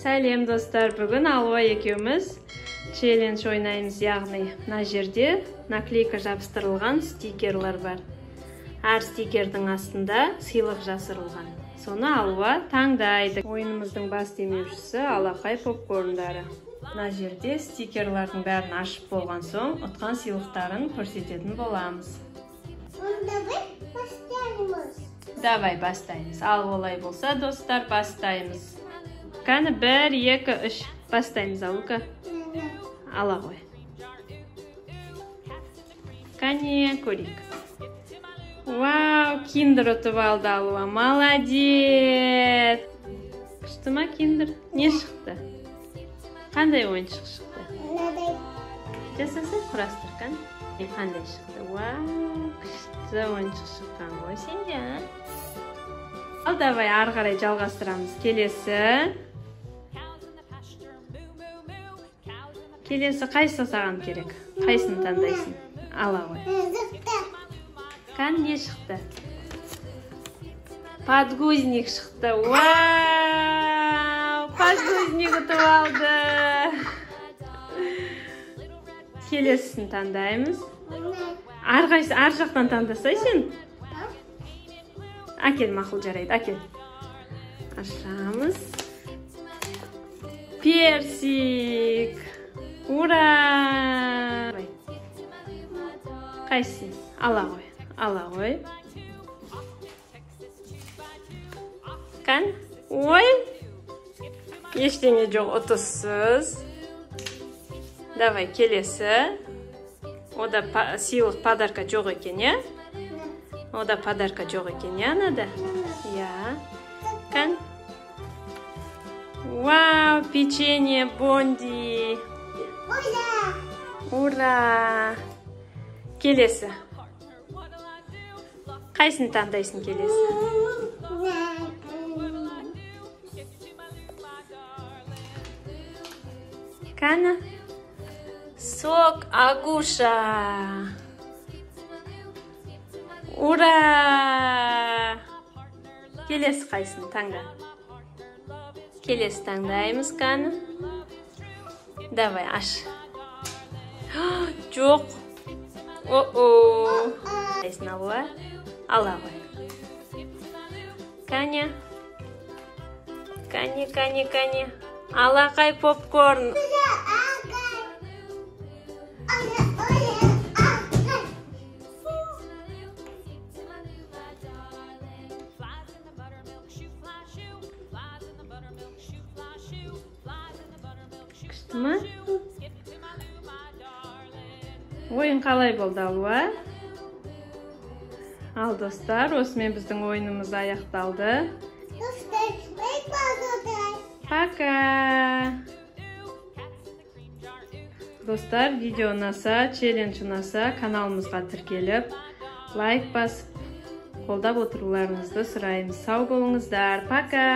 Сәлем достар, бүгін Алуа екеуміз челлендж ойнаймыз, яғни мына жерде наклейка жабыстырылған стикерлер бар. Әр стикердің астында сыйлық жасырылған. Соны Алуа таңдайды. Ойынымыздың бас демеушісі Алақай попкорндары. Мына жерде стикерлердің бәрін ашып болған соң, ұтқан сыйлықтарын көрсететін боламыз. Давай бастаймыз. Ал олай болса, достар, бастаймыз. Қаны 1, 2, 3 бастаймыз, Алука. Ала ғой. Қане, көрейік. Вау, киндер ұтып алды Алуа. Молодец. Күшті ма киндер? Не шықты? Қандай ойыншық шықты? Жасаса құрастыр, қан? Қандай шықты? Вау, күшті ойыншық шыққан ғой сенде, а? Ал, давай, ары қарай жалғастырамыз. Келесі қайсы саған керек? Қайсын таңдайсың? Ала ғой. Қан не шықты? Подгузник шықты. Вау! Подгузник ұтып алды. Келесісін таңдаймыз. Ар жақтан таңдасай сен? Әкел, мақұл, жарайды, әкел. Ашамыз. Персик. Ура! Қайсы? Ала ғой. Ала ғой. Қан? Ой! Ештеңе жоқ, ұтыссыз. Давай, келесі. Ода сыйлық подарка жоқ екен, я? Ода подарка жоқ екен, я, нада? Я. Қан? Вау, печенье Бонди. Ура! Келесі. Қайсын таңдайсың келесі? Қаны? Сок Агуша. Ура! Келесі қайсын таңда? Келесі таңдаймыз, қаны? Давай, аш. Жоқ. О-о. Қайсын Алуа? Ала ғой. Қане? Қане. Алақай попкорн. Күшті ма? Ойын қалай болды, Алуа? Ал, достар, осымен біздің ойынымыз аяқталды. Пока! Достар, видео ұнаса, челлендж ұнаса, каналымызға тіркеліп, лайк басып, қолдап отыруларыңызды сұраймыз. Сау болыңыздар. Пока!